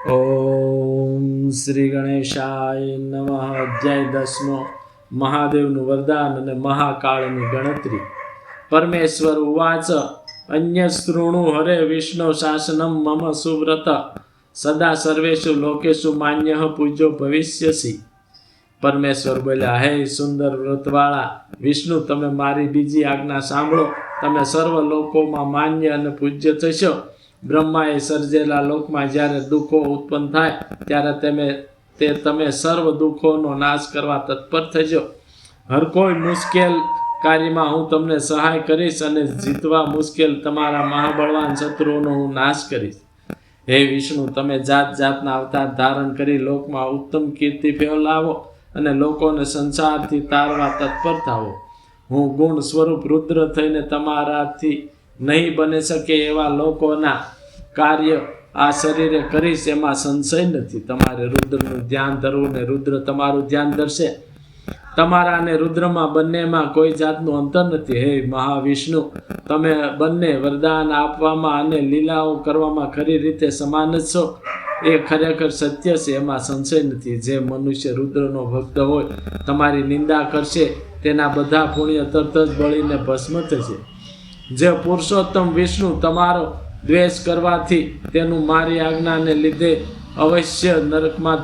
ઓમ શ્રી ગણેશાય નમઃ. અધ્યાય 10 મહાદેવનું વરદાન અને મહાકાળની ગણતરી. પરમેશ્વર ઉવાચ અન્ય શૃણુ હરે વિષ્ણુ શાસનમ મમ સુવ્રત સદા સર્વેષુ લોકેષુ માન્યઃ પૂજ્યો ભવિષ્યસી. પરમેશ્વર બોલ્યા, હે સુંદર વ્રતવાળા વિષ્ણુ, તમે મારી બીજી આજ્ઞા સાંભળો. તમે સર્વ લોકોમાં માન્ય અને પૂજ્ય થશો. બ્રહ્માએ સર્જેલા લોકમાં જ્યારે દુઃખો ઉત્પન્ન થાય ત્યારે તમે સર્વ દુઃખોનો નાશ કરવા તત્પર થજો. હર કોઈ મુશ્કેલ કાર્યમાં હું તમને સહાય કરીશ અને જીતવા મુશ્કેલ તમારા મહાબળવાન શત્રુઓનો હું નાશ કરીશ. હે વિષ્ણુ, તમે જાત જાતના અવતાર ધારણ કરી લોકમાં ઉત્તમ કીર્તિ ફેલાવો અને લોકોને સંસારથી તારવા તત્પર થાવો. હું ગુણ સ્વરૂપ રુદ્ર થઈને તમારાથી નહીં બની શકે એવા લોકોના કાર્ય આ શરીરે કરીશ, એમાં સંશય નથી. તમારે રુદ્રનું ધ્યાન ધરવું ને રુદ્ર તમારું ધ્યાન ધરશે. તમારા અને રુદ્રમાં બંનેમાં કોઈ જાતનું અંતર નથી. હે મહાવિષ્ણુ, તમે બંને વરદાન આપવામાં અને લીલાઓ કરવામાં ખરી રીતે સમાન જ છો. એ ખરેખર સત્ય છે, એમાં સંશય નથી. જે મનુષ્ય રુદ્રનો ભક્ત હોય તમારી નિંદા કરશે તેના બધા પુણ્ય તરત જ બળીને ભસ્મ થશે. જે પુરુષોત્તમ વિષ્ણુ તમારો દ્વેષ કરવાથી તેનું મારી આજ્ઞાને લીધે અવશ્ય નરકમાં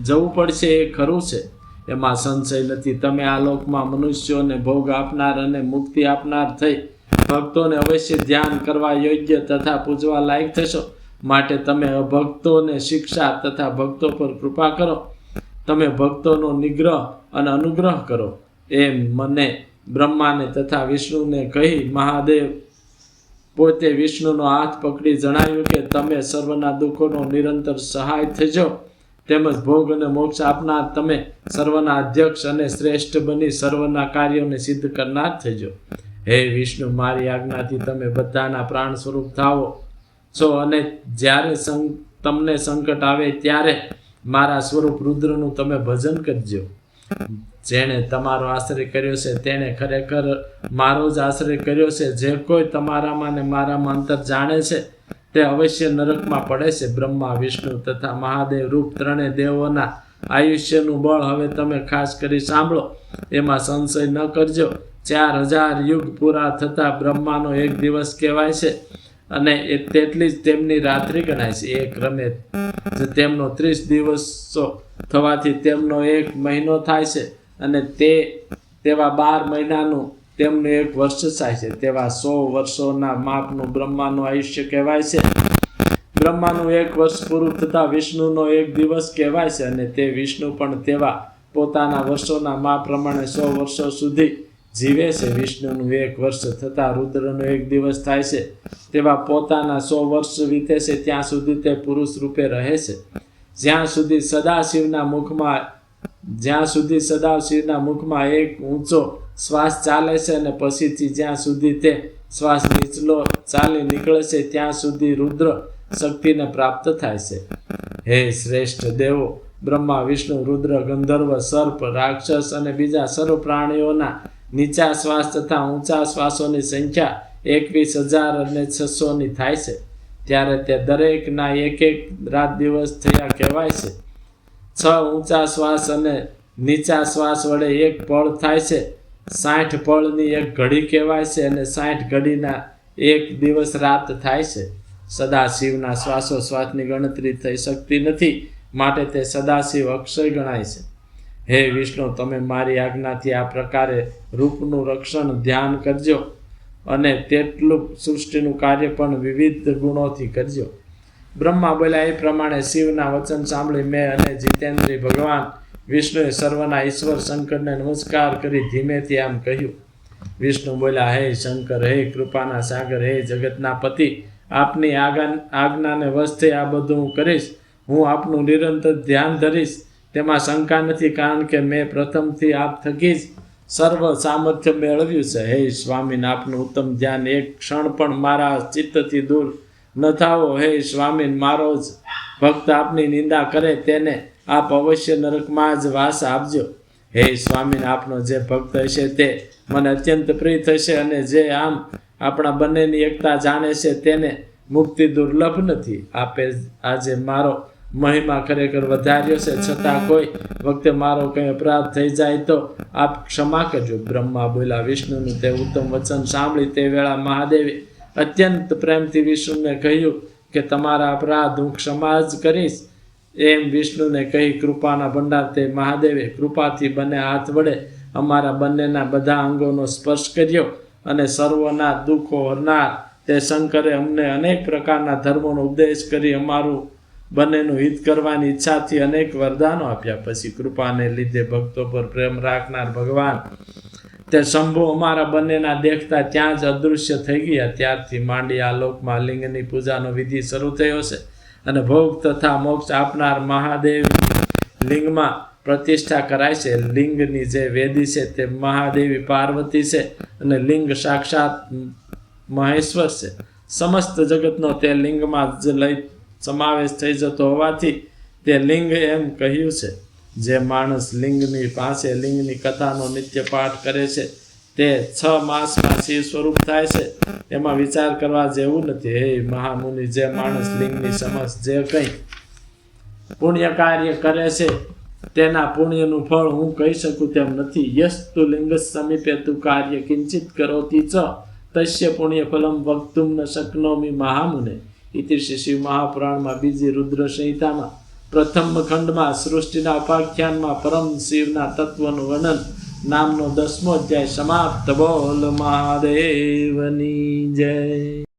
જવું પડશે એ ખરું છે, એમાં સંશય નથી. તમે આ લોકમાં મનુષ્યોને ભોગ આપનાર અને મુક્તિ આપનાર થઈ ભક્તોને અવશ્ય ધ્યાન કરવા યોગ્ય તથા પૂજવા લાયક થશો. માટે તમે અભક્તોને શિક્ષા તથા ભક્તો પર કૃપા કરો. તમે ભક્તોનો નિગ્રહ અને અનુગ્રહ કરો. એમ મને બ્રહ્માને તથા વિષ્ણુને કહી મહાદેવ પોતે વિષ્ણુનો હાથ પકડી જણાવ્યું કે તમે સર્વના દુઃખોનો નિરંતર સહાય થજો. તેમજ ભોગ અને મોક્ષ આપનાર તમે સર્વના અધ્યક્ષ અને શ્રેષ્ઠ બની સર્વના કાર્યોને સિદ્ધ કરનાર થજો. હે વિષ્ણુ, મારી આજ્ઞાથી તમે બધાના પ્રાણ સ્વરૂપ થાવો છો અને જ્યારે તમને સંકટ આવે ત્યારે મારા સ્વરૂપ રુદ્રનું તમે ભજન કરજો. જેણે તમારો આશ્રય કર્યો છે તેણે ખરેખર મારો જ આશ્રય કર્યો છે. જે કોઈ તમારામાં ને મારામાં અંતર જાણે છે તે અવશ્ય નરકમાં પડે છે. બ્રહ્મા, વિષ્ણુ તથા મહાદેવ રૂપ ત્રણેય દેવોના આયુષ્યનું બળ હવે તમે ખાસ કરી સાંભળો. એમાં સંશય ન કરજો. 4000 યુગ પૂરા થતા બ્રહ્માનો એક દિવસ કહેવાય છે અને તેટલી જ તેમની રાત્રિ ગણાય છે. એ ક્રમે તેમનો 30 દિવસો થવાથી તેમનો એક મહિનો થાય છે અને તેવા 12 મહિનાનું તેમનું એક વર્ષ થાય છે. તેવા 100 વર્ષોના માપનું બ્રહ્માનું આયુષ્ય કહેવાય છે. બ્રહ્માનું એક વર્ષ પૂરું થતાં વિષ્ણુનો એક દિવસ કહેવાય છે અને તે વિષ્ણુ પણ તેવા પોતાના વર્ષોના માપ પ્રમાણે 100 વર્ષો સુધી જીવે છે. વિષ્ણુનું એક વર્ષ થતાં રુદ્રનો એક દિવસ થાય છે. તેવા પોતાના 100 વર્ષ વીતે છે ત્યાં સુધી તે પુરુષ રૂપે રહે છે. જ્યાં સુધી સદાશિવના મુખમાં એક ઊંચો શ્વાસ ચાલે છે અને પછીથી જ્યાં સુધી તે શ્વાસ નીચલો ચાલી નીકળે છે ત્યાં સુધી રુદ્ર શક્તિને પ્રાપ્ત થાય છે. હે શ્રેષ્ઠ દેવો, બ્રહ્મા, વિષ્ણુ, રુદ્ર, ગંધર્વ, સર્પ, રાક્ષસ અને બીજા સર્વ પ્રાણીઓના નીચા શ્વાસ તથા ઊંચા શ્વાસોની સંખ્યા 21,600 થાય છે. ત્યારે તે દરેકના એક રાત દિવસ થયા કહેવાય છે. 6 ઊંચા શ્વાસ અને નીચા શ્વાસ વડે એક પળ થાય છે. 60 પળની એક ઘડી કહેવાય છે અને 60 ઘડીના એક દિવસ રાત થાય છે. સદાશિવના શ્વાસોશ્વાસની ગણતરી થઈ શકતી નથી, માટે તે સદાશિવ અક્ષય ગણાય છે. હે વિષ્ણુ, તમે મારી આજ્ઞાથી આ પ્રકારે રૂપનું રક્ષણ ધ્યાન કરજો અને તેટલું સૃષ્ટિનું કાર્ય પણ વિવિધ ગુણોથી કરજો. બ્રહ્મા બોલ્યા એ પ્રમાણે શિવના વચન સાંભળી મેં અને જીતેન્દ્રી ભગવાન વિષ્ણુએ સર્વના ઈશ્વર શંકરને નમસ્કાર કરી ધીમેથી આમ કહ્યું. વિષ્ણુ બોલ્યા, હે શંકર, હે કૃપાના સાગર, હે જગતના પતિ, આપની આજ્ઞાને વશથી આ બધું હું કરીશ. હું આપનું નિરંતર ધ્યાન ધરીશ, તેમાં શંકા નથી, કારણ કે મેં પ્રથમથી આપ થકી જ સર્વ સામર્થ્ય મેળવ્યું છે. હે સ્વામીન, આપનું ઉત્તમ ધ્યાન એક ક્ષણ પણ મારા ચિત્તથી દૂર ન થાવો. હે સ્વામીન, મારો જ ભક્ત આપની નિંદા કરે તેને આપ અવશ્ય નરકમાં જ વાસ આપજો. હે સ્વામીન, આપનો જે ભક્ત હશે તે મને અત્યંત પ્રિય થશે અને જે આમ આપણા બંનેની એકતા જાણે છે તેને મુક્તિ દુર્લભ નથી. આપે આજે મારો મહિમા ખરેખર વધાર્યો છે, છતાં કોઈ વખતે મારો કંઈ અપરાધ થઈ જાય તો આપ ક્ષમા કરજો. બ્રહ્મા બોલ્યા. વિષ્ણુનું તે ઉત્તમ વચન સાંભળી તે વેળા મહાદેવે અત્યંત પ્રેમથી વિષ્ણુને કહ્યું કે તમારા અપરાધ હું ક્ષમા જ કરીશ. એમ વિષ્ણુને કહી કૃપાના ભંડાર તે મહાદેવે કૃપાથી બંને હાથ વડે અમારા બંનેના બધા અંગોનો સ્પર્શ કર્યો અને સર્વના દુઃખો હરનાર તે શંકરે અમને અનેક પ્રકારના ધર્મોનો ઉપદેશ કરી અમારું બંનેનું હિત કરવાની ઈચ્છાથી અનેક વરદાનો આપ્યા. પછી કૃપાને લીધે ભક્તો પર પ્રેમ રાખનાર ભગવાન તે શંભુ અમારા બંનેના દેખતા ત્યાં જ અદૃશ્ય થઈ ગયા. ત્યારથી માંડી આ લોકમાં લિંગની પૂજાનો વિધિ શરૂ થયો છે અને ભોગ તથા મોક્ષ આપનાર મહાદેવ લિંગમાં પ્રતિષ્ઠા કરાય છે. લિંગની જે વેદી છે તે મહાદેવી પાર્વતી છે અને લિંગ સાક્ષાત મહેશ્વર છે. સમસ્ત જગતનો તે લિંગમાં જ લઈ સમાવેશ થઈ જતો હોવાથી તે લિંગ એમ કહ્યું છે. જે માણસ લિંગની પાસે લિંગની કથાનો નિત્ય પાઠ કરે છે તે 6 માસમાં શિવ સ્વરૂપ થાય છે. એમાં વિચાર કરવા જેવું નથી. હે મહામુનિ, જે માણસ લિંગની સમક્ષ જે કંઈ પુણ્ય કાર્ય કરે છે તેના પુણ્યનું ફળ હું કહી શકું તેમ નથી. યસ્તુ લિંગ સમીપે તું કાર્ય કિંચિત કરોતી ચ તસ્ય પુણ્ય ફલમ વક્તુમ ન શક્નોમિ મહામુને. ઇતિ શ્રી શિવ મહાપુરાણમાં બીજી રુદ્ર સંહિતામાં પ્રથમ ખંડમાં સૃષ્ટિના ઉપાખ્યાનમાં પરમ શિવના તત્વનું વર્ણન નામનો 10મો અધ્યાય સમાપ્ત. બોલ મહાદેવની જય.